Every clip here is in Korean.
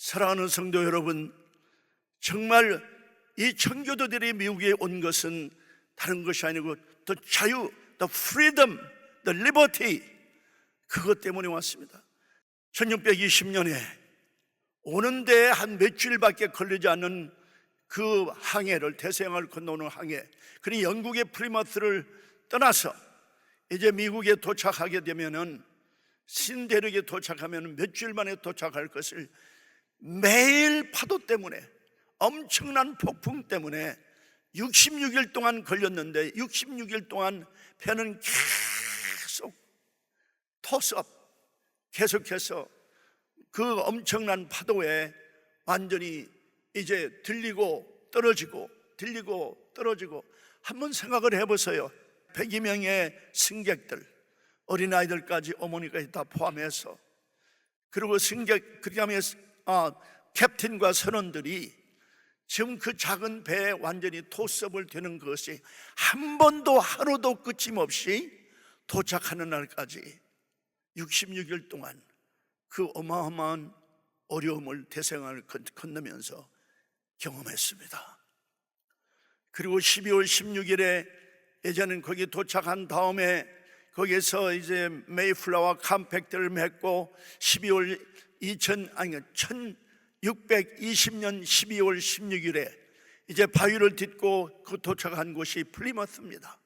사랑하는 성도 여러분, 정말 이 청교도들이 미국에 온 것은 다른 것이 아니고 더 자유, the freedom, the liberty, 그것 때문에 왔습니다. 1620년에 오는데 한 며칠밖에 걸리지 않는 그 항해를, 대서양을 건너오는 항해, 그러니 영국의 플리머스를 떠나서 이제 미국에 도착하게 되면은, 신대륙에 도착하면 몇 주일 만에 도착할 것을 매일 파도 때문에, 엄청난 폭풍 때문에 66일 동안 걸렸는데, 66일 동안 배는 계속 토스업, 계속해서 그 엄청난 파도에 완전히 이제 들리고 떨어지고 들리고 떨어지고. 한번 생각을 해보세요. 102명의 승객들, 어린아이들까지, 어머니까지 다 포함해서, 그리고 승객, 그 다음에 캡틴과 선원들이 지금 그 작은 배에 완전히 토스업을 되는 것이 한 번도 하루도 끊임없이 도착하는 날까지 66일 동안 그 어마어마한 어려움을, 대생을 건너면서 경험했습니다. 그리고 12월 16일에 예전엔 거기 도착한 다음에 거기서 이제 메이플라워 컴팩트를 맺고 1620년 12월 16일에 이제 바위를 딛고 그 도착한 곳이 플리머스입니다.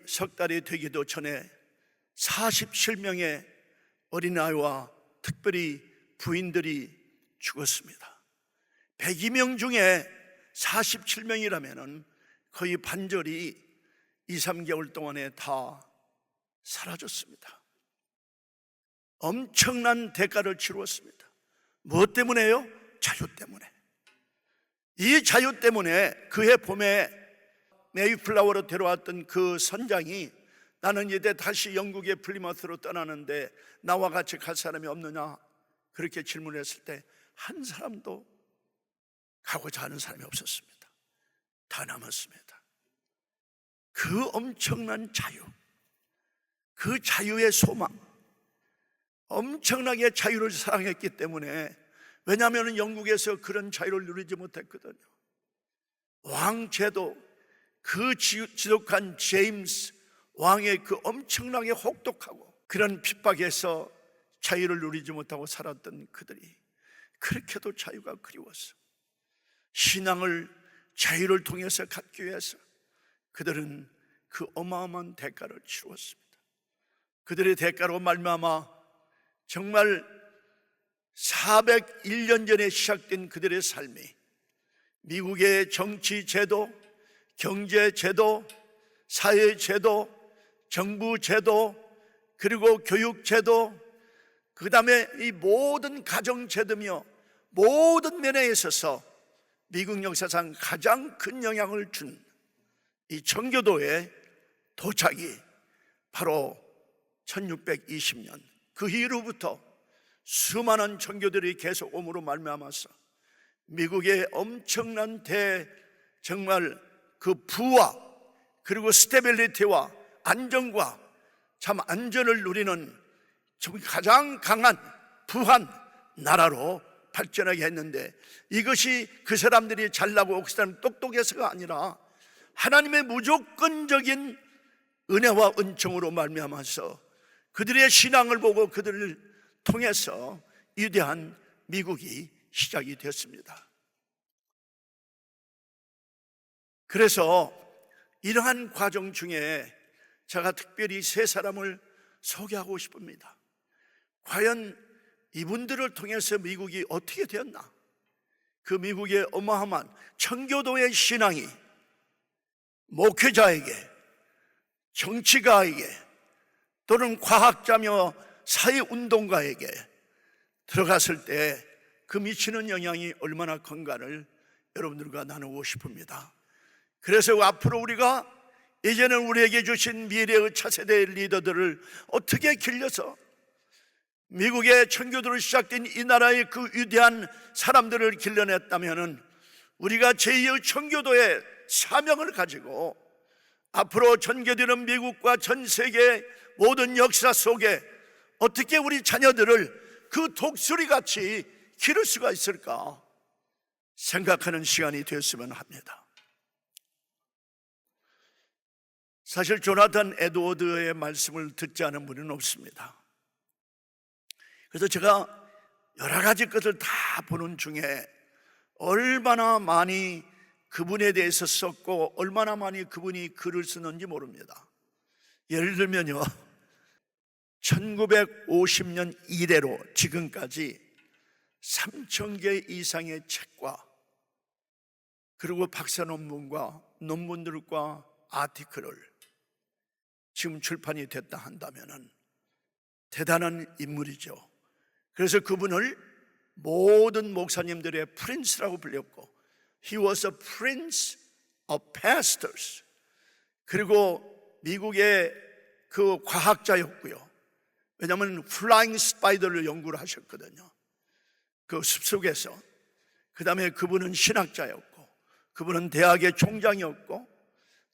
석 달이 되기도 전에 47명의 어린아이와 특별히 부인들이 죽었습니다. 102명 중에 47명이라면 거의 반절이 2-3개월 동안에 다 사라졌습니다. 엄청난 대가를 치루었습니다. 무엇 때문에요? 자유 때문에. 이 자유 때문에 그해 봄에 메이플라워로 데려왔던 그 선장이, 나는 이제 다시 영국의 플리머스로 떠나는데 나와 같이 갈 사람이 없느냐, 그렇게 질문했을 때 한 사람도 가고자 하는 사람이 없었습니다. 다 남았습니다. 그 엄청난 자유, 그 자유의 소망, 엄청나게 자유를 사랑했기 때문에, 왜냐하면 영국에서 그런 자유를 누리지 못했거든요. 왕제도, 그 지독한 제임스 왕의 그 엄청나게 혹독하고 그런 핍박에서 자유를 누리지 못하고 살았던 그들이 그렇게도 자유가 그리웠어. 신앙을, 자유를 통해서 갖기 위해서 그들은 그 어마어마한 대가를 치루었습니다. 그들의 대가로 말미암아 정말 401년 전에 시작된 그들의 삶이 미국의 정치 제도, 경제 제도, 사회 제도, 정부 제도, 그리고 교육 제도, 그 다음에 이 모든 가정 제도며 모든 면에 있어서 미국 역사상 가장 큰 영향을 준 이 청교도의 도착이 바로 1620년, 그 이후로부터 수많은 청교들이 계속 옴으로 말미암아서 미국의 엄청난 정말 그 부와 그리고 스테빌리티와 안정과 참 안전을 누리는 가장 강한 부한 나라로 발전하게 했는데, 이것이 그 사람들이 잘나고 그 사람 똑똑해서가 아니라 하나님의 무조건적인 은혜와 은총으로 말미암아서 그들의 신앙을 보고 그들을 통해서 위대한 미국이 시작이 됐습니다. 그래서 이러한 과정 중에 제가 특별히 세 사람을 소개하고 싶습니다. 과연 이분들을 통해서 미국이 어떻게 되었나? 그 미국의 어마어마한 청교도의 신앙이 목회자에게, 정치가에게, 또는 과학자며 사회운동가에게 들어갔을 때 그 미치는 영향이 얼마나 큰가를 여러분들과 나누고 싶습니다. 그래서 앞으로 우리가 이제는 우리에게 주신 미래의 차세대의 리더들을 어떻게 길러서 미국의 청교도로 시작된 이 나라의 그 위대한 사람들을 길러냈다면, 우리가 제2의 청교도의 사명을 가지고 앞으로 전개되는 미국과 전 세계 모든 역사 속에 어떻게 우리 자녀들을 그 독수리 같이 기를 수가 있을까 생각하는 시간이 되었으면 합니다. 사실 조나단 에드워드의 말씀을 듣지 않은 분은 없습니다. 그래서 제가 여러 가지 것을 다 보는 중에 얼마나 많이 그분에 대해서 썼고 얼마나 많이 그분이 글을 쓰는지 모릅니다. 예를 들면요, 1950년 이래로 지금까지 3,000개 이상의 책과 그리고 박사 논문과 논문들과 아티클을 지금 출판이 됐다 한다면 대단한 인물이죠. 그래서 그분을 모든 목사님들의 프린스라고 불렸고, He was a prince of pastors. 그리고 미국의 그 과학자였고요. 왜냐하면 플라잉 스파이더를 연구를 하셨거든요. 그 숲속에서. 그 다음에 그분은 신학자였고, 그분은 대학의 총장이었고,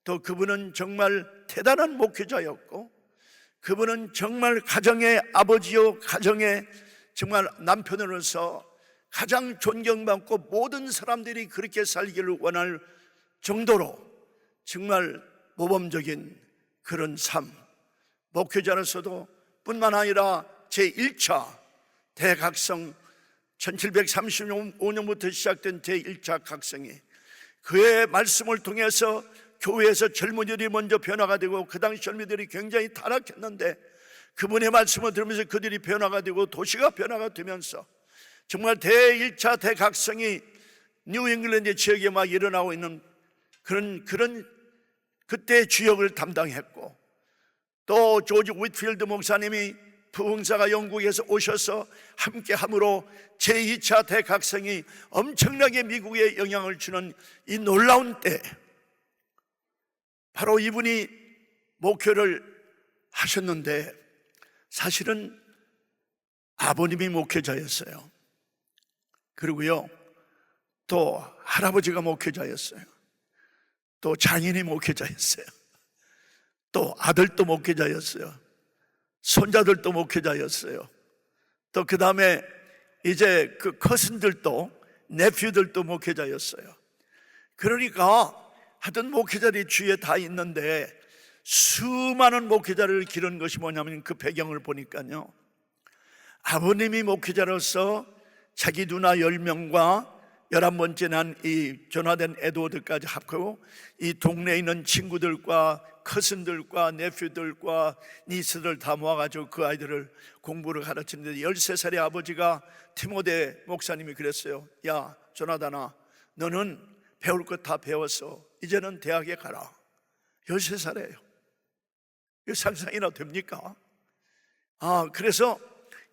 또 그분은 정말 대단한 목회자였고, 그분은 정말 가정의 아버지요, 가정의 정말 남편으로서 가장 존경받고 모든 사람들이 그렇게 살기를 원할 정도로 정말 모범적인 그런 삶, 목회자로서도 뿐만 아니라 제1차 대각성 1735년부터 시작된 제1차 각성이 그의 말씀을 통해서 교회에서 젊은이들이 먼저 변화가 되고, 그 당시 젊은이들이 굉장히 타락했는데 그분의 말씀을 들으면서 그들이 변화가 되고 도시가 변화가 되면서 정말 제1차 대각성이 뉴 잉글랜드 지역에 막 일어나고 있는 그런 그때의 주역을 담당했고, 또 조지 휘트필드 목사님이 부흥사가 영국에서 오셔서 함께함으로 제2차 대각성이 엄청나게 미국에 영향을 주는 이 놀라운 때, 바로 이분이 목회를 하셨는데 사실은 아버님이 목회자였어요. 그리고요, 또 할아버지가 목회자였어요. 또 장인이 목회자였어요. 또 아들도 목회자였어요. 손자들도 목회자였어요. 또 그 다음에 이제 그 커슨들도, 네퓨들도 목회자였어요. 그러니까 하여튼 목회자들이 주위에 다 있는데 수많은 목회자를 기른 것이 뭐냐면 그 배경을 보니까요, 아버님이 목회자로서 자기 누나 10명과 11번째 난 이 조나단 에드워드까지 합하고 이 동네에 있는 친구들과 커슨들과 네퓨들과 니스들 다 모아가지고 그 아이들을 공부를 가르치는데, 13살의 아버지가 티모데 목사님이 그랬어요. 야 조나단아, 너는 배울 것 다 배웠어. 이제는 대학에 가라. 13살이에요. 이거 상상이나 됩니까? 그래서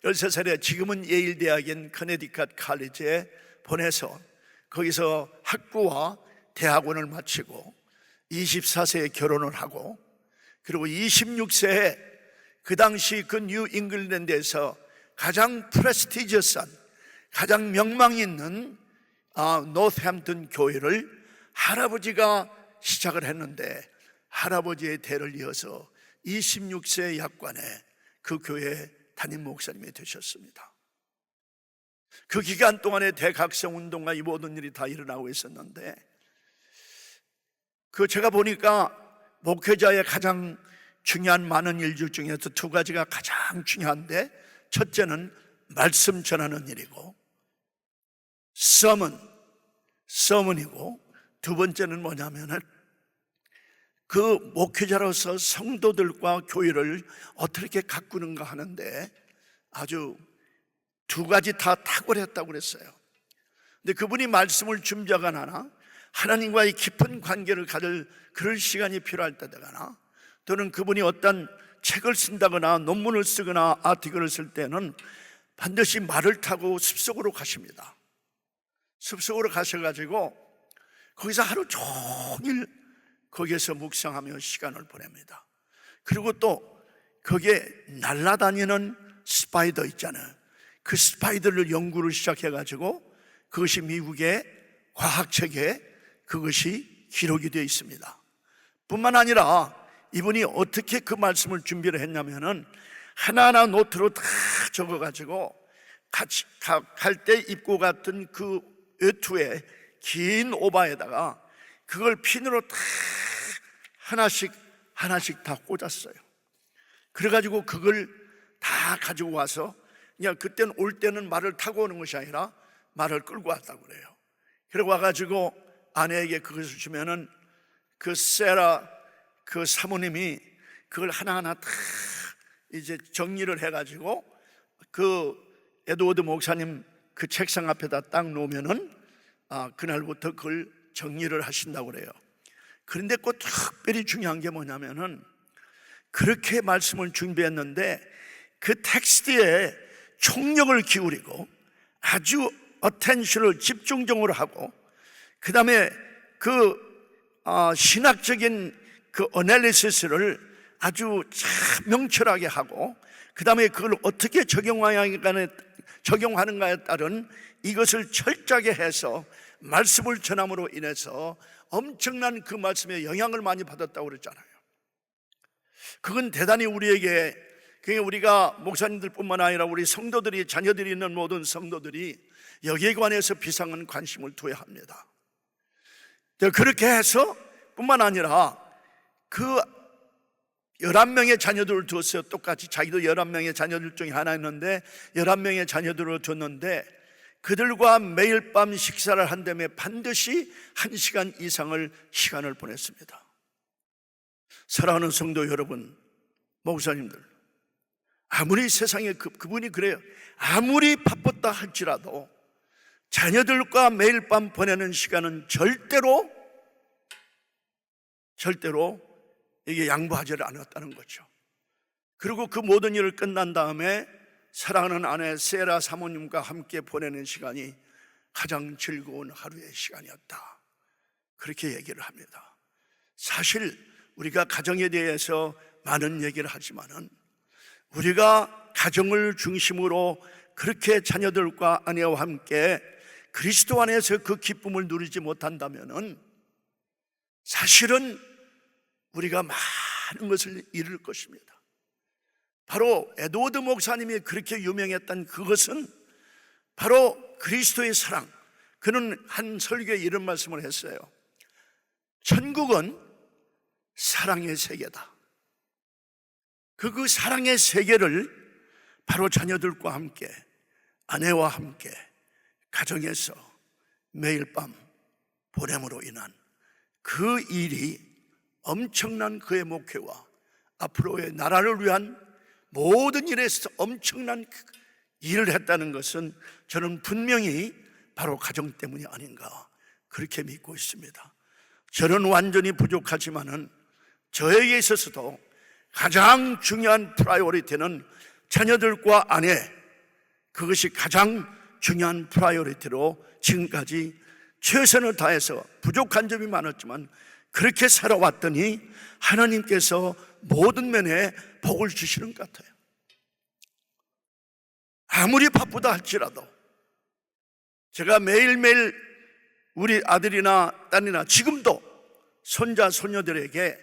13살에 지금은 예일 대학인 커네디컷 칼리지에 보내서 거기서 학부와 대학원을 마치고 24세에 결혼을 하고, 그리고 26세에 그 당시 그 뉴 잉글랜드에서 가장 프레스티지어스한, 가장 명망 있는 노스햄튼 교회를 할아버지가 시작을 했는데, 할아버지의 대를 이어서 26세 약관에 그 교회 담임 목사님이 되셨습니다. 그 기간 동안에 대각성 운동과 이 모든 일이 다 일어나고 있었는데, 제가 보니까 목회자의 가장 중요한 많은 일들 중에서 두 가지가 가장 중요한데, 첫째는 말씀 전하는 일이고 서문이고, 두 번째는 뭐냐면은 그 목회자로서 성도들과 교회를 어떻게 가꾸는가 하는데 아주 두 가지 다 탁월했다고 그랬어요. 근데 그분이 말씀을 준비하거나 하나님과의 깊은 관계를 가질 그럴 시간이 필요할 때거나, 또는 그분이 어떤 책을 쓴다거나 논문을 쓰거나 아티클을 쓸 때는 반드시 말을 타고 숲속으로 가십니다. 숲속으로 가셔가지고 거기서 하루 종일 거기에서 묵상하며 시간을 보냅니다. 그리고 또 거기에 날아다니는 스파이더 있잖아요. 그 스파이더를 연구를 시작해가지고 그것이 미국의 과학책에 그것이 기록이 되어 있습니다. 뿐만 아니라 이분이 어떻게 그 말씀을 준비를 했냐면은 하나하나 노트로 다 적어가지고 같이 갈 때 입고 갔던 그 외투에 긴 오바에다가 그걸 핀으로 다 하나씩 다 꽂았어요. 그래가지고 그걸 다 가지고 와서, 그냥 그때는 올 때는 말을 타고 오는 것이 아니라 말을 끌고 왔다고 그래요. 그리고 와가지고 아내에게 그것을 주면은 그 세라 그 사모님이 그걸 하나하나 다 이제 정리를 해가지고 그 에드워드 목사님 그 책상 앞에다 딱 놓으면은 그날부터 그걸 정리를 하신다고 그래요. 그런데 꼭 특별히 중요한 게 뭐냐면은 그렇게 말씀을 준비했는데 그 텍스트에 총력을 기울이고 아주 어텐션을 집중적으로 하고, 그 다음에 그 신학적인 그 어널리시스를 아주 참 명철하게 하고, 그 다음에 그걸 어떻게 적용하는가에 따른 이것을 철저하게 해서 말씀을 전함으로 인해서 엄청난 그 말씀에 영향을 많이 받았다고 그랬잖아요. 그건 대단히 우리에게, 우리가 목사님들뿐만 아니라 우리 성도들이, 자녀들이 있는 모든 성도들이 여기에 관해서 비상한 관심을 둬야 합니다. 그렇게 해서 뿐만 아니라 그 11명의 자녀들을 두었어요. 똑같이 자기도 11명의 자녀들 중에 하나였는데 11명의 자녀들을 뒀는데 그들과 매일 밤 식사를 한 다음에 반드시 1시간 이상을 시간을 보냈습니다. 사랑하는 성도 여러분, 목사님들, 아무리 세상에 그분이 그래요. 아무리 바빴다 할지라도 자녀들과 매일 밤 보내는 시간은 절대로 이게 양보하지를 않았다는 거죠. 그리고 그 모든 일을 끝난 다음에 사랑하는 아내 세라 사모님과 함께 보내는 시간이 가장 즐거운 하루의 시간이었다, 그렇게 얘기를 합니다. 사실 우리가 가정에 대해서 많은 얘기를 하지만은 우리가 가정을 중심으로 그렇게 자녀들과 아내와 함께 그리스도 안에서 그 기쁨을 누리지 못한다면은 사실은 우리가 많은 것을 잃을 것입니다. 바로 에드워드 목사님이 그렇게 유명했던 그것은 바로 그리스도의 사랑. 그는 한 설교에 이런 말씀을 했어요. 천국은 사랑의 세계다. 그 사랑의 세계를 바로 자녀들과 함께, 아내와 함께 가정에서 매일 밤 보냄으로 인한 그 일이 엄청난 그의 목회와 앞으로의 나라를 위한 모든 일에서 엄청난 일을 했다는 것은 저는 분명히 바로 가정 때문이 아닌가, 그렇게 믿고 있습니다. 저는 완전히 부족하지만은 저에게 있어서도 가장 중요한 프라이오리티는 자녀들과 아내, 그것이 가장 중요한 프라이오리티로 지금까지 최선을 다해서 부족한 점이 많았지만 그렇게 살아왔더니 하나님께서 모든 면에 복을 주시는 것 같아요. 아무리 바쁘다 할지라도 제가 매일매일 우리 아들이나 딸이나 지금도 손자 손녀들에게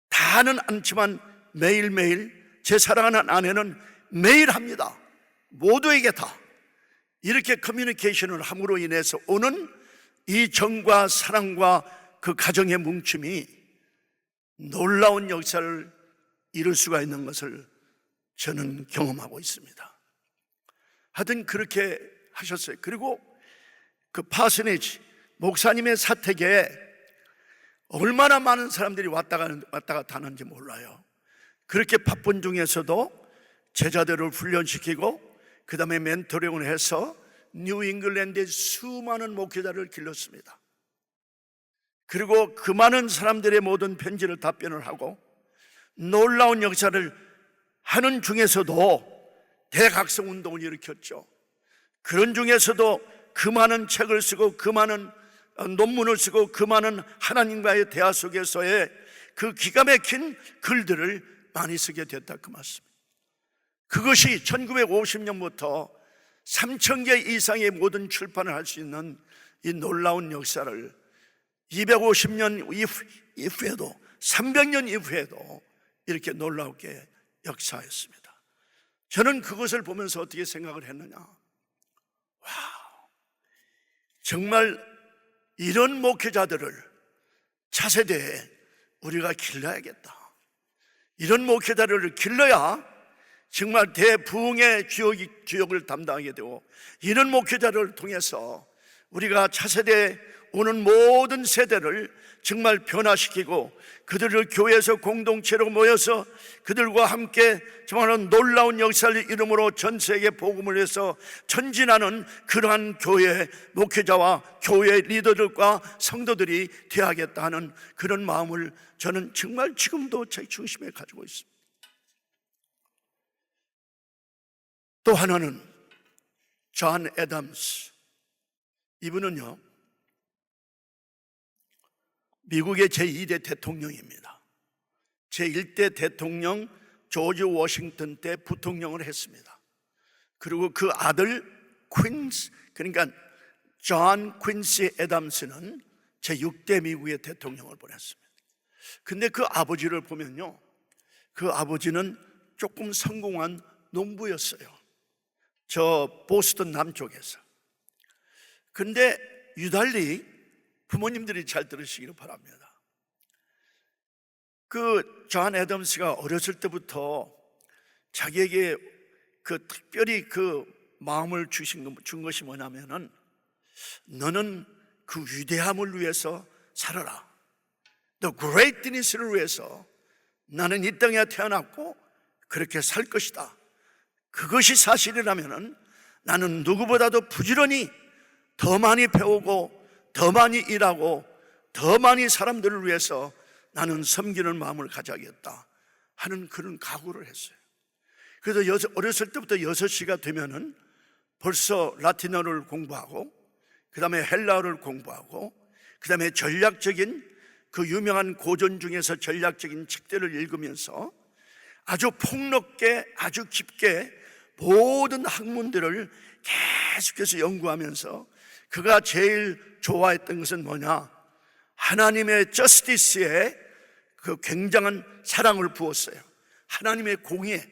다는 않지만 매일매일 제 사랑하는 아내는 매일 합니다. 모두에게 다 이렇게 커뮤니케이션을 함으로 인해서 오는 이 정과 사랑과 그 가정의 뭉침이 놀라운 역사를 이룰 수가 있는 것을 저는 경험하고 있습니다. 하여튼 그렇게 하셨어요. 그리고 그 파스네지 목사님의 사택에 얼마나 많은 사람들이 왔다 갔다 하는지 몰라요. 그렇게 바쁜 중에서도 제자들을 훈련시키고 그 다음에 멘토링을 해서 뉴잉글랜드의 수많은 목회자를 길렀습니다. 그리고 그 많은 사람들의 모든 편지를 답변을 하고 놀라운 역사를 하는 중에서도 대각성 운동을 일으켰죠. 그런 중에서도 그 많은 책을 쓰고 그 많은 논문을 쓰고 그 많은 하나님과의 대화 속에서의 그 기가 막힌 글들을 많이 쓰게 됐다, 그 말씀. 그것이 1950년부터 3,000개 이상의 모든 출판을 할 수 있는 이 놀라운 역사를 250년 이후에도 300년 이후에도 이렇게 놀랍게 역사했습니다. 저는 그것을 보면서 어떻게 생각을 했느냐, 정말 이런 목회자들을 차세대에 우리가 길러야겠다. 이런 목회자들을 길러야 정말 대부흥의 주역을 담당하게 되고, 이런 목회자를 통해서 우리가 차세대에 오는 모든 세대를 정말 변화시키고 그들을 교회에서 공동체로 모여서 그들과 함께 정말 놀라운 역사를 이름으로 전 세계 복음을 위해서 전진하는 그러한 교회 목회자와 교회 리더들과 성도들이 되어야겠다 하는 그런 마음을 저는 정말 지금도 제 중심에 가지고 있습니다. 또 하나는 존 애덤스. 이분은요, 미국의 제2대 대통령입니다. 제1대 대통령 조지 워싱턴 때 부통령을 했습니다. 그리고 그 아들 퀸스, 그러니까 존 퀸시 애덤스는 제6대 미국의 대통령을 보냈습니다. 근데 그 아버지를 보면요, 그 아버지는 조금 성공한 농부였어요. 저 보스턴 남쪽에서. 근데 유달리 부모님들이 잘 들으시기를 바랍니다. 그 존 애덤스가 어렸을 때부터 자기에게 그 특별히 그 마음을 준 것이 뭐냐면은, 너는 그 위대함을 위해서 살아라. The greatness를 위해서 나는 이 땅에 태어났고 그렇게 살 것이다. 그것이 사실이라면은 나는 누구보다도 부지런히 더 많이 배우고 더 많이 일하고 더 많이 사람들을 위해서 나는 섬기는 마음을 가져야겠다 하는 그런 각오를 했어요. 그래서 어렸을 때부터 6시가 되면은 벌써 라틴어를 공부하고, 그 다음에 헬라어를 공부하고, 그 다음에 전략적인 그 유명한 고전 중에서 전략적인 책들을 읽으면서 아주 폭넓게 아주 깊게 모든 학문들을 계속해서 연구하면서 그가 제일 좋아했던 것은 뭐냐, 하나님의 저스티스에 그 굉장한 사랑을 부었어요. 하나님의 공의에.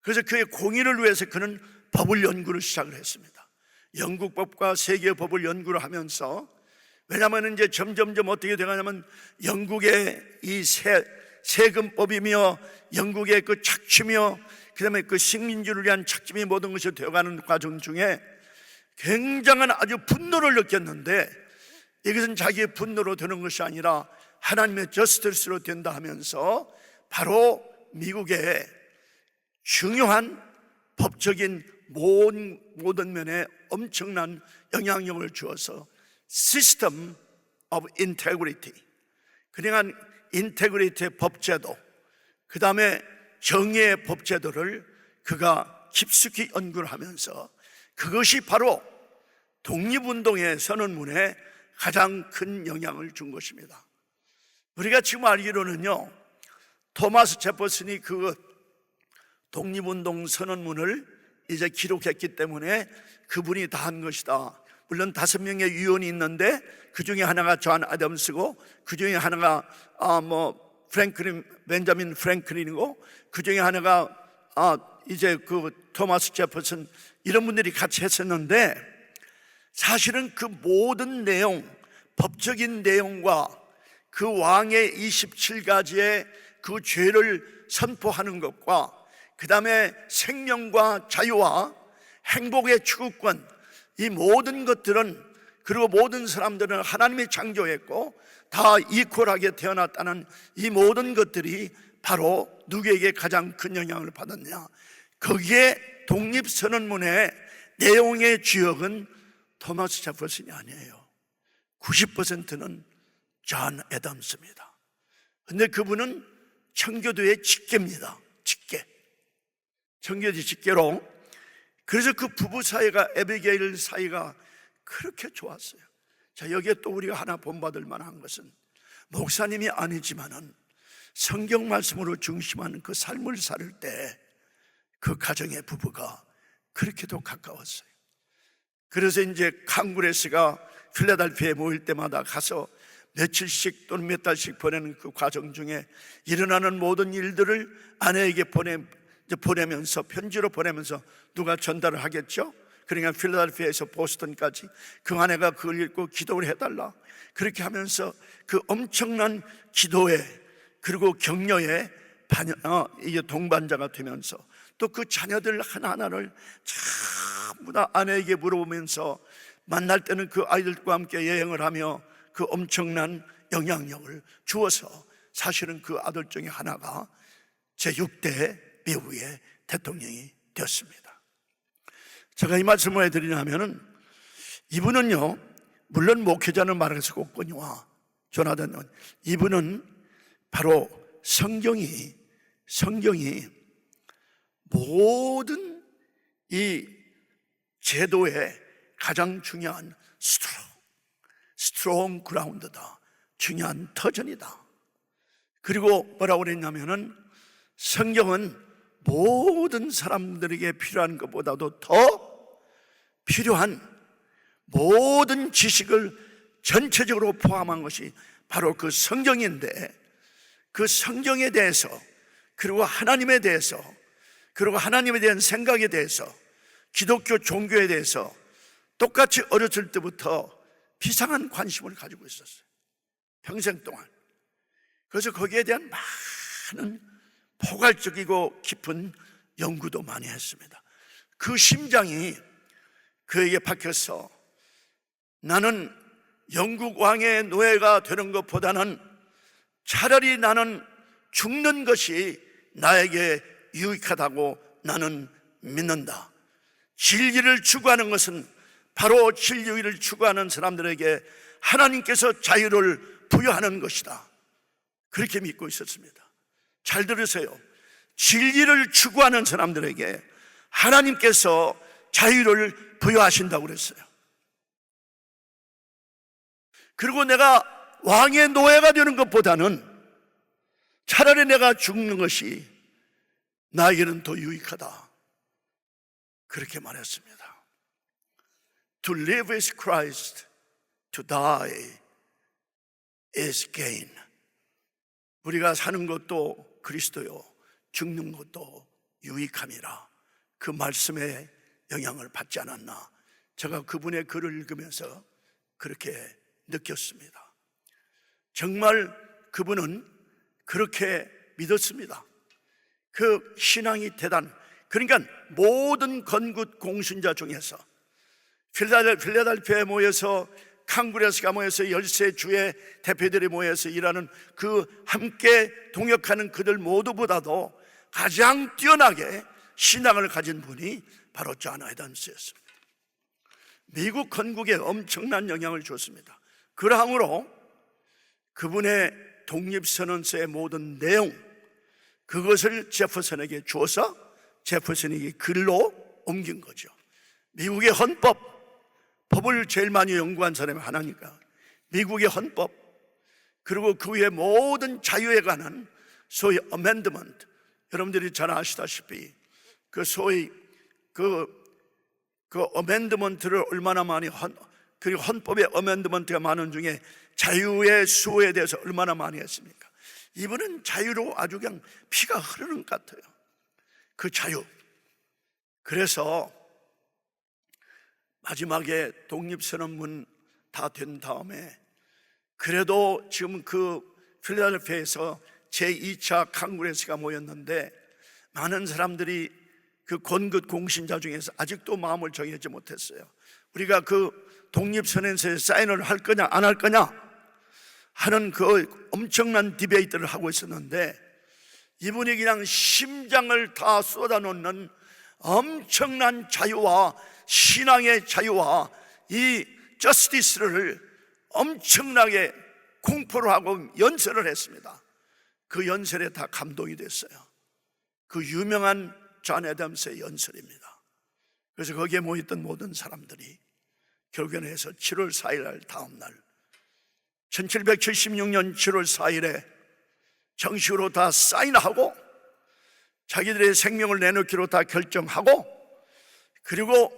그래서 그의 공의를 위해서 그는 법을 연구를 시작을 했습니다. 영국법과 세계법을 연구를 하면서, 왜냐하면 이제 점점점 어떻게 되냐면 영국의 이 세금법이며 영국의 그 착취며 그 다음에 그 식민지를 위한 착취의 모든 것이 되어가는 과정 중에 굉장한 아주 분노를 느꼈는데, 이것은 자기의 분노로 되는 것이 아니라 하나님의 저스티스로 된다 하면서 바로 미국의 중요한 법적인 모든 면에 엄청난 영향력을 주어서 System of Integrity, 그러니까 인테그리티의 법제도, 그 다음에 정의의 법제도를 그가 깊숙이 연구를 하면서 그것이 바로 독립운동의 선언문에 가장 큰 영향을 준 것입니다. 우리가 지금 알기로는요, 토마스 제퍼슨이 그 독립운동 선언문을 이제 기록했기 때문에 그분이 다 한 것이다. 물론 5명의 위원이 있는데 그 중에 하나가 존 애덤스고, 그 중에 하나가 벤자민 프랭클린이고, 그 중에 하나가 이제 그 토마스 제퍼슨, 이런 분들이 같이 했었는데, 사실은 그 모든 내용, 법적인 내용과 그 왕의 27가지의 그 죄를 선포하는 것과 그 다음에 생명과 자유와 행복의 추구권, 이 모든 것들은, 그리고 모든 사람들은 하나님이 창조했고 다 이퀄하게 태어났다는 이 모든 것들이 바로 누구에게 가장 큰 영향을 받았냐, 거기에 독립선언문의 내용의 주역은 토마스 제퍼슨이 아니에요. 90%는 존 애덤스입니다. 근데 그분은 청교도의 직계입니다. 직계. 청교도 직계로. 그래서 그 부부 사이가, 에비게일 사이가 그렇게 좋았어요. 자, 여기에 또 우리가 하나 본받을 만한 것은, 목사님이 아니지만은 성경 말씀으로 중심하는 그 삶을 살 때 그 가정의 부부가 그렇게도 가까웠어요. 그래서 이제 캉그레스가 필라델피아에 모일 때마다 가서 며칠씩 또는 몇 달씩 보내는 그 과정 중에 일어나는 모든 일들을 아내에게 이제 보내면서, 편지로 보내면서 누가 전달을 하겠죠? 그러니까 필라델피아에서 보스턴까지 그 아내가 그걸 읽고 기도를 해달라, 그렇게 하면서 그 엄청난 기도에 그리고 격려에 이게 동반자가 되면서 또 그 자녀들 하나하나를 전부 다 아내에게 물어보면서 만날 때는 그 아이들과 함께 여행을 하며 그 엄청난 영향력을 주어서 사실은 그 아들 중에 하나가 제6대 미국의 대통령이 되었습니다. 제가 이 말씀을 해드리냐면은 이분은요, 물론 목회자는 말할 수가 없거니와 조나단은, 이분은 바로 성경이 모든 이 제도의 가장 중요한 스트롱 그라운드다, 중요한 터전이다. 그리고 뭐라고 그랬냐면은 성경은 모든 사람들에게 필요한 것보다도 더 필요한 모든 지식을 전체적으로 포함한 것이 바로 그 성경인데, 그 성경에 대해서 그리고 하나님에 대해서 그리고 하나님에 대한 생각에 대해서 기독교 종교에 대해서 똑같이 어렸을 때부터 비상한 관심을 가지고 있었어요, 평생 동안. 그래서 거기에 대한 많은 포괄적이고 깊은 연구도 많이 했습니다. 그 심장이 그에게 박혀서 나는 영국 왕의 노예가 되는 것보다는 차라리 나는 죽는 것이 나에게 유익하다고 나는 믿는다. 진리를 추구하는 것은 바로 진리를 추구하는 사람들에게 하나님께서 자유를 부여하는 것이다, 그렇게 믿고 있었습니다. 잘 들으세요. 진리를 추구하는 사람들에게 하나님께서 자유를 부여하신다고 그랬어요. 그리고 내가 왕의 노예가 되는 것보다는 차라리 내가 죽는 것이 나에게는 더 유익하다, 그렇게 말했습니다. To live is Christ, to die is gain. 우리가 사는 것도 그리스도요, 죽는 것도 유익함이라. 그 말씀에 영향을 받지 않았나, 제가 그분의 글을 읽으면서 그렇게 느꼈습니다. 정말 그분은 그렇게 믿었습니다. 그 신앙이 그러니까 모든 건국 공신자 중에서 필라델피아에 모여서, 칸구레스가 모여서 13주의 대표들이 모여서 일하는 그 함께 동역하는 그들 모두보다도 가장 뛰어나게 신앙을 가진 분이 바로 존 애덤스였습니다. 미국 건국에 엄청난 영향을 줬습니다. 그러므로 그분의 독립선언서의 모든 내용, 그것을 제퍼슨에게 주어서 제퍼슨이 글로 옮긴 거죠. 미국의 법을 제일 많이 연구한 사람이 하나니까 미국의 헌법, 그리고 그 위에 모든 자유에 관한 소위 어멘드먼트, 여러분들이 잘 아시다시피 그 소위 그 어멘드먼트를 얼마나 많이 그리고 헌법의 어멘드먼트가 많은 중에 자유의 수호에 대해서 얼마나 많이 했습니까? 이분은 자유로 아주 그냥 피가 흐르는 것 같아요, 그 자유. 그래서 마지막에 독립선언문 다 된 다음에 그래도 지금 그 필라델피아에서 제2차 칸구레스가 모였는데 많은 사람들이 그 건국 공신자 중에서 아직도 마음을 정하지 못했어요. 우리가 그 독립선언서에 사인을 할 거냐 안 할 거냐 하는 그 엄청난 디베이트를 하고 있었는데, 이분이 그냥 심장을 다 쏟아놓는 엄청난 자유와 신앙의 자유와 이 저스티스를 엄청나게 공포를 하고 연설을 했습니다. 그 연설에 다 감동이 됐어요. 그 유명한 존 애덤스의 연설입니다. 그래서 거기에 모였던 모든 사람들이 결견해서 7월 4일 날 다음 날 1776년 7월 4일에 정식으로 다 사인하고 자기들의 생명을 내놓기로 다 결정하고, 그리고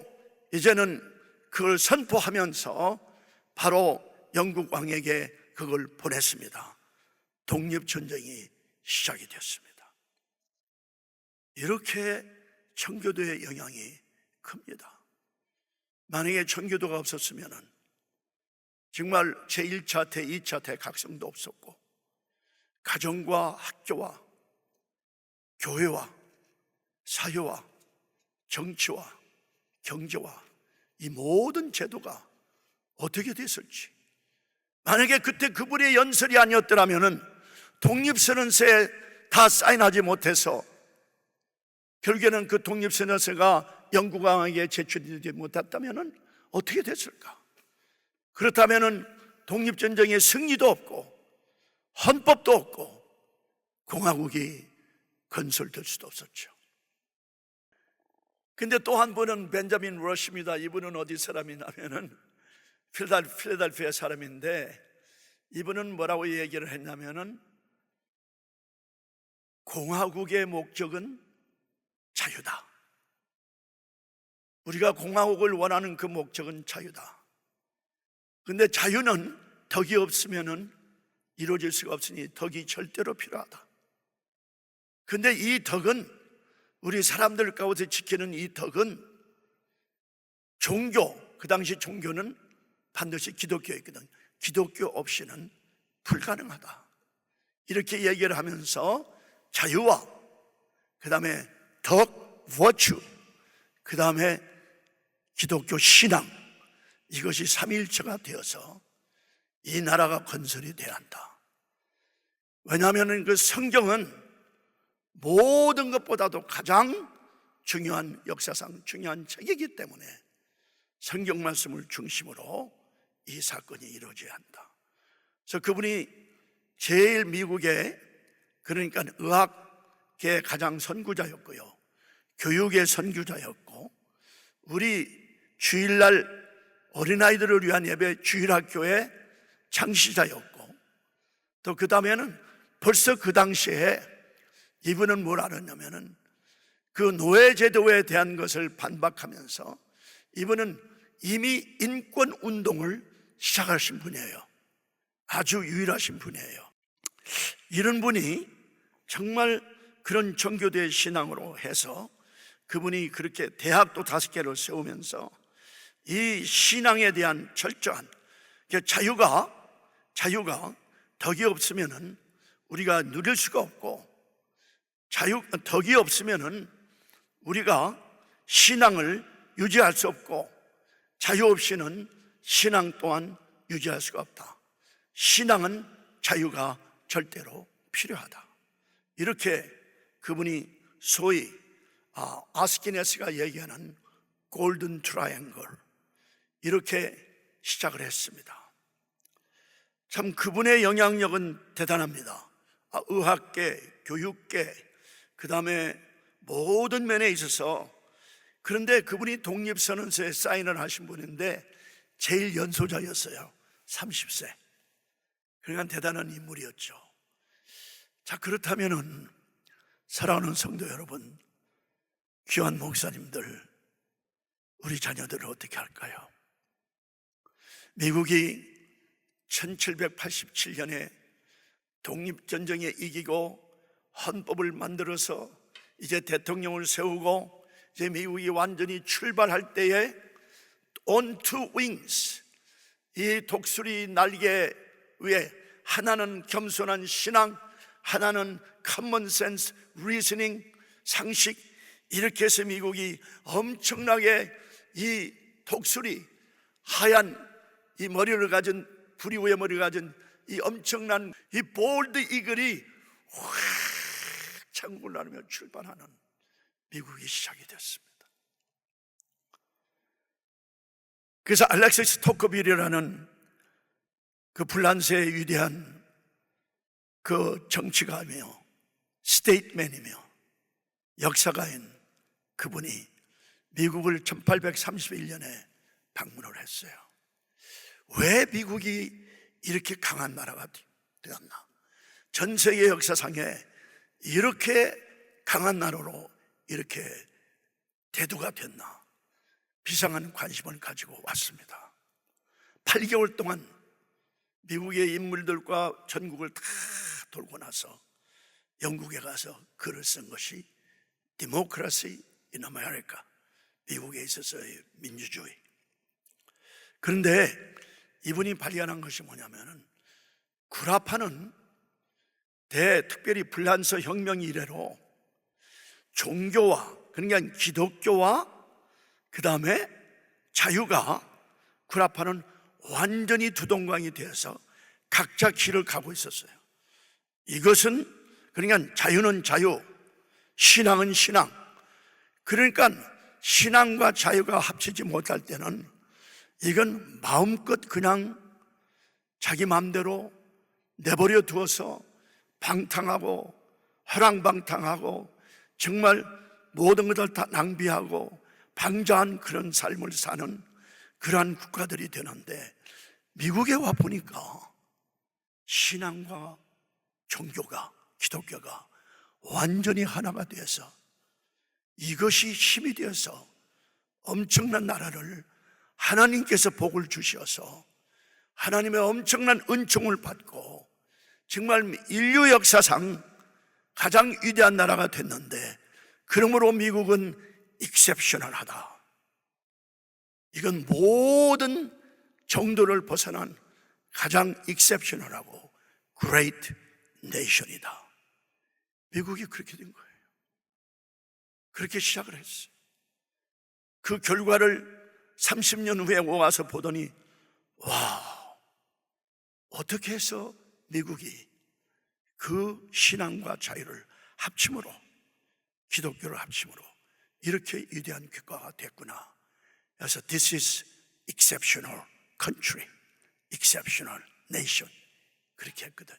이제는 그걸 선포하면서 바로 영국 왕에게 그걸 보냈습니다. 독립전쟁이 시작이 됐습니다. 이렇게 청교도의 영향이 큽니다. 만약에 청교도가 없었으면 정말 제1차 대, 2차 대각성도 없었고 가정과 학교와 교회와 사회와 정치와 경제와 이 모든 제도가 어떻게 됐을지, 만약에 그때 그분의 연설이 아니었더라면 독립선언서에 다 사인하지 못해서 결국에는 그 독립선언서가 영국왕에게 제출되지 못했다면 어떻게 됐을까? 그렇다면 독립전쟁의 승리도 없고 헌법도 없고 공화국이 건설될 수도 없었죠. 근데 또 한 분은 벤자민 러시입니다. 이분은 어디 사람이냐면은 필라델피아 사람인데, 이분은 뭐라고 얘기를 했냐면은 공화국의 목적은 자유다. 우리가 공화국을 원하는 그 목적은 자유다. 근데 자유는 덕이 없으면은 이루어질 수가 없으니 덕이 절대로 필요하다. 근데 이 덕은, 우리 사람들 가운데 지키는 이 덕은 종교, 그 당시 종교는 반드시 기독교였거든. 기독교 없이는 불가능하다. 이렇게 얘기를 하면서 자유와 그 다음에 덕, virtue, 그 다음에 기독교 신앙, 이것이 삼위일체가 되어서 이 나라가 건설이 돼야 한다. 왜냐하면 그 성경은 모든 것보다도 가장 중요한, 역사상 중요한 책이기 때문에 성경 말씀을 중심으로 이 사건이 이루어져야 한다. 그래서 그분이 제일 미국의, 그러니까 의학계의 가장 선구자였고요, 교육의 선구자였고, 우리 주일날 어린아이들을 위한 예배 주일학교의 창시자였고, 또 그 다음에는 벌써 그 당시에 이분은 뭘 알았냐면은 그 노예제도에 대한 것을 반박하면서 이분은 이미 인권운동을 시작하신 분이에요. 아주 유일하신 분이에요. 이런 분이 정말 그런 정교도의 신앙으로 해서 그분이 그렇게 대학도 5개를 세우면서 이 신앙에 대한 철저한 자유가 덕이 없으면은 우리가 누릴 수가 없고, 덕이 없으면은 우리가 신앙을 유지할 수 없고, 자유 없이는 신앙 또한 유지할 수가 없다. 신앙은 자유가 절대로 필요하다. 이렇게 그분이 소위 아스키네스가 얘기하는 골든 트라이앵글, 이렇게 시작을 했습니다. 참 그분의 영향력은 대단합니다. 의학계, 교육계, 그 다음에 모든 면에 있어서. 그런데 그분이 독립선언서에 사인을 하신 분인데 제일 연소자였어요. 30세. 그러니까 대단한 인물이었죠. 자, 그렇다면은 사랑하는 성도 여러분, 귀한 목사님들, 우리 자녀들을 어떻게 할까요? 미국이 1787년에 독립전쟁에 이기고 헌법을 만들어서 이제 대통령을 세우고 이제 미국이 완전히 출발할 때에 on two wings, 이 독수리 날개 위에 하나는 겸손한 신앙, 하나는 common sense, reasoning, 상식, 이렇게 해서 미국이 엄청나게 이 독수리, 하얀 이 머리를 가진, 부리 위에 머리를 가진 이 엄청난 이 볼드 이글이 확 창문을 나누며 출발하는 미국이 시작이 됐습니다. 그래서 알렉시스 토커빌이라는 그 불란스의 위대한 그 정치가이며 스테이트맨이며 역사가인 그분이 미국을 1831년에 방문을 했어요. 왜 미국이 이렇게 강한 나라가 되었나? 전 세계 역사상에 이렇게 강한 나라로 이렇게 대두가 됐나? 비상한 관심을 가지고 왔습니다. 8개월 동안 미국의 인물들과 전국을 다 돌고 나서 영국에 가서 글을 쓴 것이 Democracy in America, 미국에 있어서의 민주주의. 그런데 이분이 발견한 것이 뭐냐면은 구라파는 특별히 불란서 혁명 이래로 종교와, 그러니까 기독교와 그 다음에 자유가, 구라파는 완전히 두동강이 되어서 각자 길을 가고 있었어요. 이것은 그러니까 자유는 자유, 신앙은 신앙. 그러니까 신앙과 자유가 합치지 못할 때는 이건 마음껏 그냥 자기 마음대로 내버려 두어서 방탕하고 허랑방탕하고 정말 모든 것을 다 낭비하고 방자한 그런 삶을 사는 그러한 국가들이 되는데, 미국에 와 보니까 신앙과 종교가, 기독교가 완전히 하나가 되어서 이것이 힘이 되어서 엄청난 나라를 하나님께서 복을 주셔서 하나님의 엄청난 은총을 받고 정말 인류 역사상 가장 위대한 나라가 됐는데, 그러므로 미국은 익셉셔널하다. 이건 모든 정도를 벗어난 가장 익셉셔널하고 great nation이다. 미국이 그렇게 된 거예요. 그렇게 시작을 했어요. 그 결과를 30년 후에 와서 보더니, 와, 어떻게 해서 미국이 그 신앙과 자유를 합침으로, 기독교를 합침으로 이렇게 위대한 국가가 됐구나. 그래서 This is exceptional country, exceptional nation, 그렇게 했거든요.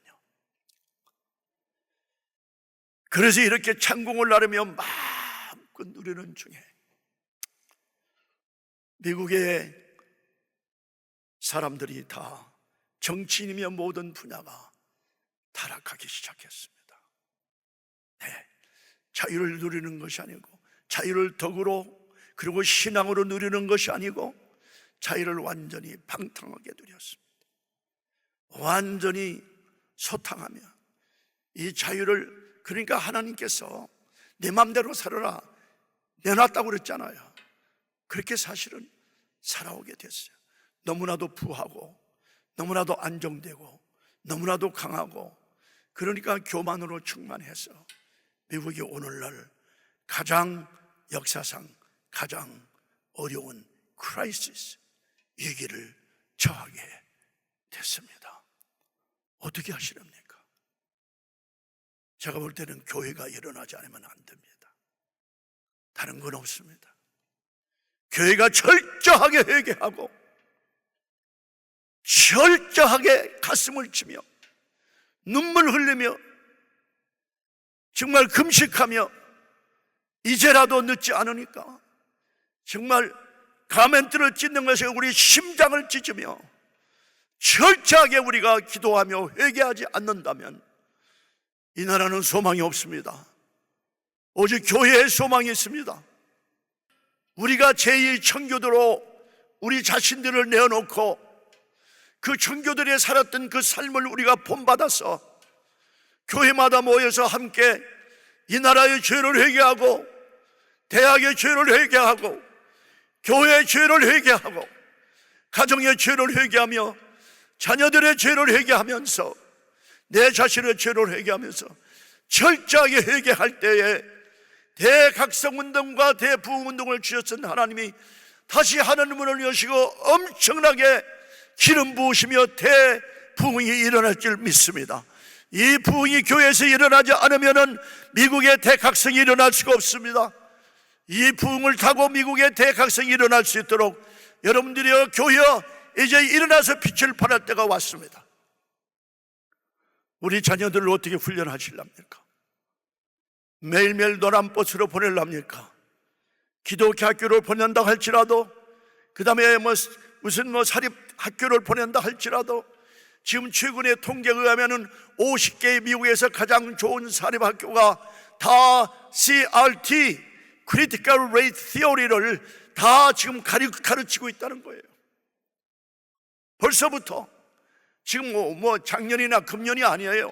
그래서 이렇게 창공을 나르며 마음껏 누리는 중에 미국의 사람들이 다, 정치인이며 모든 분야가 타락하기 시작했습니다. 네, 자유를 누리는 것이 아니고, 자유를 덕으로 그리고 신앙으로 누리는 것이 아니고, 자유를 완전히 방탕하게 누렸습니다. 완전히 소탕하며 이 자유를, 그러니까 하나님께서 내 마음대로 살아라 내놨다고 그랬잖아요. 그렇게 사실은 살아오게 됐어요. 너무나도 부하고 너무나도 안정되고 너무나도 강하고, 그러니까 교만으로 충만해서 미국이 오늘날 가장 역사상 가장 어려운 크라이시스, 위기를 처하게 됐습니다. 어떻게 하시렵니까? 제가 볼 때는 교회가 일어나지 않으면 안 됩니다. 다른 건 없습니다. 교회가 철저하게 회개하고 철저하게 가슴을 치며 눈물 흘리며 정말 금식하며, 이제라도 늦지 않으니까 정말 가멘트를 찢는 것에 우리 심장을 찢으며 철저하게 우리가 기도하며 회개하지 않는다면 이 나라는 소망이 없습니다. 오직 교회에 소망이 있습니다. 우리가 제2 청교도로 우리 자신들을 내어놓고 그 청교들이 살았던 그 삶을 우리가 본받아서 교회마다 모여서 함께 이 나라의 죄를 회개하고, 대학의 죄를 회개하고, 교회의 죄를 회개하고, 가정의 죄를 회개하며, 자녀들의 죄를 회개하면서, 내 자신의 죄를 회개하면서 철저하게 회개할 때에 대각성운동과 대부흥운동을 주셨던 하나님이 다시 하나님 문을 여시고 엄청나게 기름 부으시며 대부흥이 일어날 줄 믿습니다. 이 부흥이 교회에서 일어나지 않으면 미국의 대각성이 일어날 수가 없습니다. 이 부흥을 타고 미국의 대각성이 일어날 수 있도록 여러분들이여, 교회여, 이제 일어나서 빛을 발할 때가 왔습니다. 우리 자녀들을 어떻게 훈련하실랍니까? 매일매일 노란버스로 보내랍니까? 기독교 학교를 보낸다 할지라도, 그 다음에 무슨 사립학교를 보낸다 할지라도, 지금 최근의 통계에 의하면 50개의 미국에서 가장 좋은 사립학교가 다 CRT, Critical Race Theory를 다 지금 가르치고 있다는 거예요. 벌써부터. 지금 작년이나 금년이 아니에요.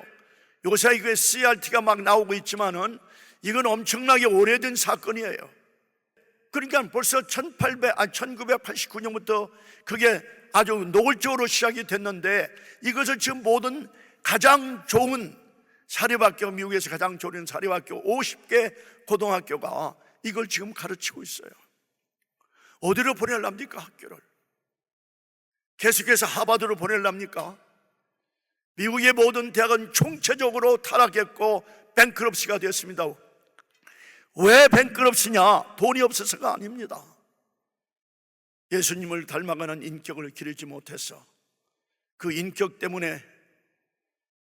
요새 그 CRT가 막 나오고 있지만은 이건 엄청나게 오래된 사건이에요. 그러니까 벌써 1989년부터 그게 아주 노골적으로 시작이 됐는데, 이것을 지금 모든 가장 좋은 사립학교, 미국에서 가장 좋은 사립학교 50개 고등학교가 이걸 지금 가르치고 있어요. 어디로 보내랍니까? 학교를 계속해서 하버드로 보내랍니까? 미국의 모든 대학은 총체적으로 타락했고 뱅크럽시가 됐습니다. 왜 뱅크럽시냐? 돈이 없어서가 아닙니다. 예수님을 닮아가는 인격을 기르지 못해서, 그 인격 때문에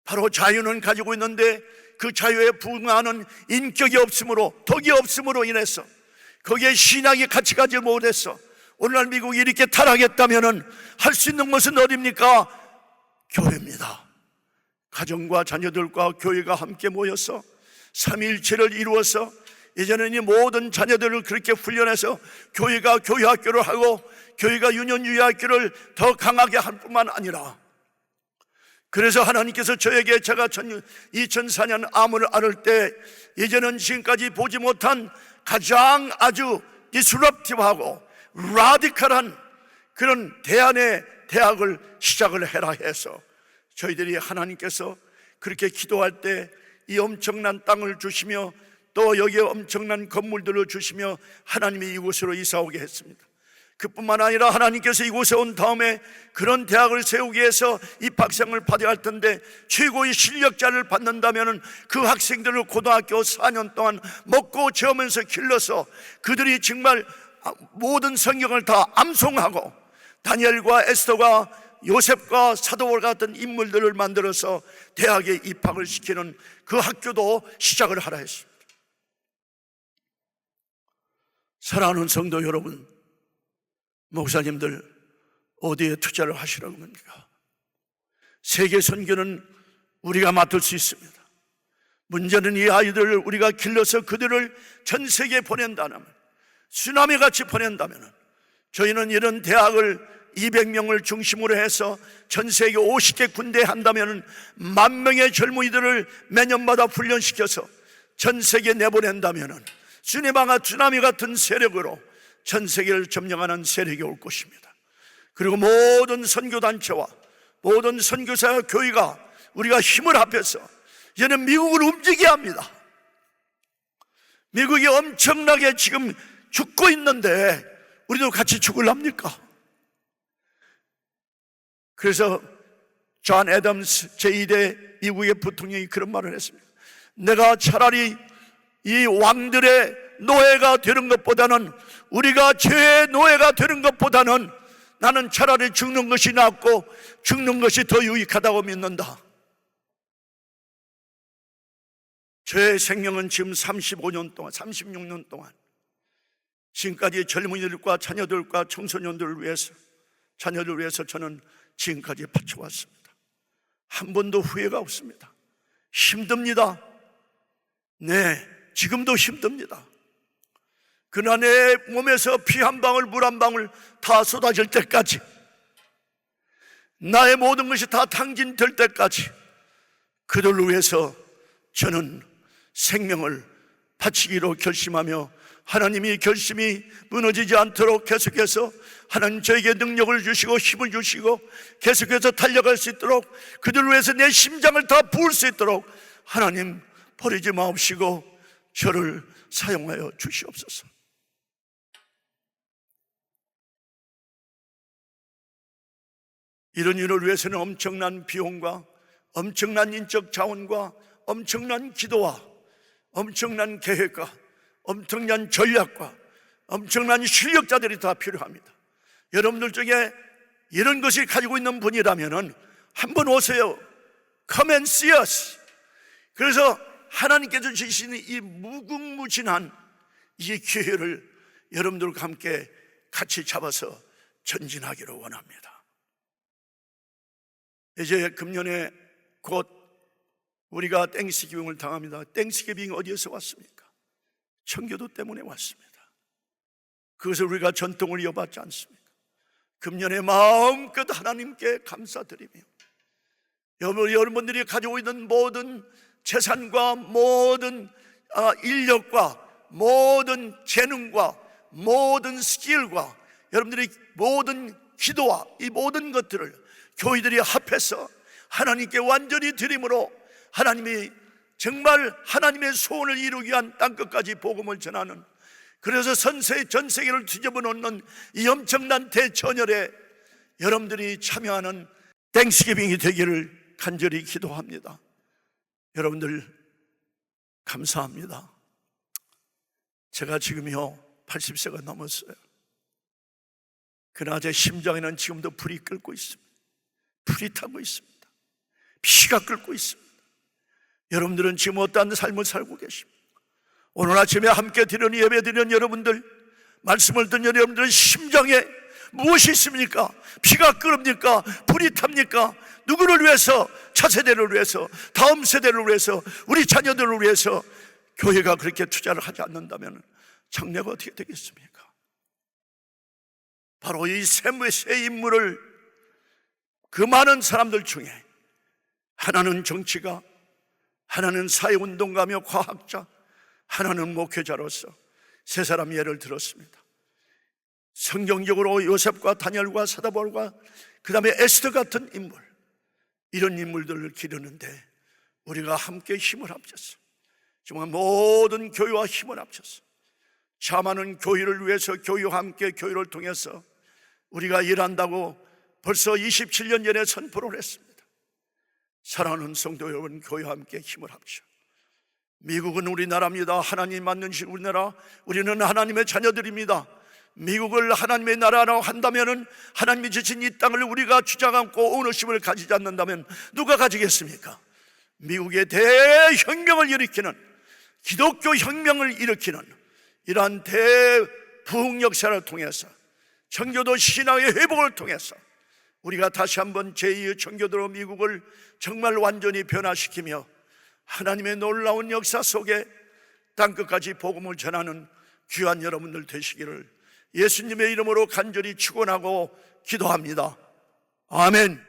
바로 자유는 가지고 있는데 그 자유에 부응하는 인격이 없으므로, 덕이 없으므로 인해서 거기에 신앙이 같이 가지 못해서 오늘날 미국이 이렇게 타락했다면 할 수 있는 것은 어디입니까? 교회입니다. 가정과 자녀들과 교회가 함께 모여서 삼위일체를 이루어서 이제는 이 모든 자녀들을 그렇게 훈련해서 교회가 교회학교를 하고 교회가 유년유희학교를 더 강하게 할 뿐만 아니라, 그래서 하나님께서 저에게, 제가 2004년 암을 앓을 때 이제는 지금까지 보지 못한 가장 아주 디스럽티브하고 라디컬한 그런 대안의 대학을 시작을 해라 해서, 저희들이 하나님께서 그렇게 기도할 때 이 엄청난 땅을 주시며 또 여기에 엄청난 건물들을 주시며 하나님이 이곳으로 이사오게 했습니다. 그뿐만 아니라 하나님께서 이곳에 온 다음에 그런 대학을 세우기 위해서 입학생을 받아야 할 텐데 최고의 실력자를 받는다면 그 학생들을 고등학교 4년 동안 먹고 재우면서 길러서 그들이 정말 모든 성경을 다 암송하고 다니엘과 에스더가 요셉과 사도와 같은 인물들을 만들어서 대학에 입학을 시키는 그 학교도 시작을 하라 했습니다. 사랑하는 성도 여러분, 목사님들 어디에 투자를 하시라고 합니까? 세계 선교는 우리가 맡을 수 있습니다. 문제는 이 아이들을 우리가 길러서 그들을 전 세계에 보낸다면, 쓰나미 같이 보낸다면, 저희는 이런 대학을 200명을 중심으로 해서 전 세계 50개 군대에 한다면 10,000명의 젊은이들을 매년마다 훈련시켜서 전 세계에 내보낸다면 쓰나미가 쓰나미 같은 세력으로 전 세계를 점령하는 세력이 올 것입니다. 그리고 모든 선교단체와 모든 선교사와 교회가 우리가 힘을 합해서 이제는 미국을 움직여야 합니다. 미국이 엄청나게 지금 죽고 있는데 우리도 같이 죽을랍니까? 그래서 존 애덤스 제2대 미국의 부통령이 그런 말을 했습니다. 내가 차라리 이 왕들의 노예가 되는 것보다는, 우리가 죄의 노예가 되는 것보다는 나는 차라리 죽는 것이 낫고 죽는 것이 더 유익하다고 믿는다. 저의 생명은 지금 35년 동안, 36년 동안 지금까지 젊은이들과 자녀들과 청소년들을 위해서, 자녀들을 위해서 저는 지금까지 바쳐왔습니다. 한 번도 후회가 없습니다. 힘듭니다. 네, 지금도 힘듭니다. 그러나 내 몸에서 피 한 방울, 물 한 방울 다 쏟아질 때까지, 나의 모든 것이 다 탕진될 때까지 그들을 위해서 저는 생명을 바치기로 결심하며, 하나님이 결심이 무너지지 않도록 계속해서 하나님 저에게 능력을 주시고 힘을 주시고 계속해서 달려갈 수 있도록, 그들을 위해서 내 심장을 다 부을 수 있도록 하나님 버리지 마옵시고 저를 사용하여 주시옵소서. 이런 일을 위해서는 엄청난 비용과 엄청난 인적 자원과 엄청난 기도와 엄청난 계획과 엄청난 전략과 엄청난 실력자들이 다 필요합니다. 여러분들 중에 이런 것을 가지고 있는 분이라면 한번 오세요. Come and see us. 그래서 하나님께서 주시는 이 무궁무진한 이 기회를 여러분들과 함께 같이 잡아서 전진하기를 원합니다. 이제 금년에 곧 우리가 땡스기빙을 당합니다. 땡스기빙 어디에서 왔습니까? 청교도 때문에 왔습니다. 그것을 우리가 전통을 이어받지 않습니까? 금년에 마음껏 하나님께 감사드리며, 여러분들이 가지고 있는 모든 재산과 모든 인력과 모든 재능과 모든 스킬과 여러분들의 모든 기도와 이 모든 것들을 교회들이 합해서 하나님께 완전히 드림으로 하나님이 정말 하나님의 소원을 이루기 위한 땅끝까지 복음을 전하는, 그래서 전 세계를 뒤집어 놓는 이 엄청난 대천열에 여러분들이 참여하는 땡스기빙이 되기를 간절히 기도합니다. 여러분들 감사합니다. 제가 지금요 80세가 넘었어요. 그러나 제 심장에는 지금도 불이 끓고 있습니다. 불이 타고 있습니다. 피가 끓고 있습니다. 여러분들은 지금 어떠한 삶을 살고 계십니까? 오늘 아침에 함께 드리는 예배 드리는 여러분들, 말씀을 듣는 여러분들의 심장에 무엇이 있습니까? 피가 끓습니까? 불이 탑니까? 누구를 위해서? 차세대를 위해서, 다음 세대를 위해서, 우리 자녀들을 위해서 교회가 그렇게 투자를 하지 않는다면 장래가 어떻게 되겠습니까? 바로 이 세 인물을, 그 많은 사람들 중에 하나는 정치가, 하나는 사회운동가며 과학자, 하나는 목회자로서 세 사람 예를 들었습니다. 성경적으로 요셉과 다니엘과 사도바울과 그 다음에 에스더 같은 인물, 이런 인물들을 기르는데 우리가 함께 힘을 합쳐서, 정말 모든 교회와 힘을 합쳐서 참하는 교회를 위해서, 교회와 함께 교회를 통해서 우리가 일한다고 벌써 27년 전에 선포를 했습니다. 사랑하는 성도 여러분, 교회와 함께 힘을 합쳐. 미국은 우리나라입니다. 하나님 만든 우리나라, 우리는 하나님의 자녀들입니다. 미국을 하나님의 나라라고 한다면, 하나님이 주신 이 땅을 우리가 주장 않고 오너십을 가지지 않는다면 누가 가지겠습니까? 미국의 대혁명을 일으키는, 기독교 혁명을 일으키는 이러한 대부흥 역사를 통해서, 청교도 신앙의 회복을 통해서 우리가 다시 한번 제2의 청교도로 미국을 정말 완전히 변화시키며 하나님의 놀라운 역사 속에 땅끝까지 복음을 전하는 귀한 여러분들 되시기를 예수님의 이름으로 간절히 축원하고 기도합니다. 아멘.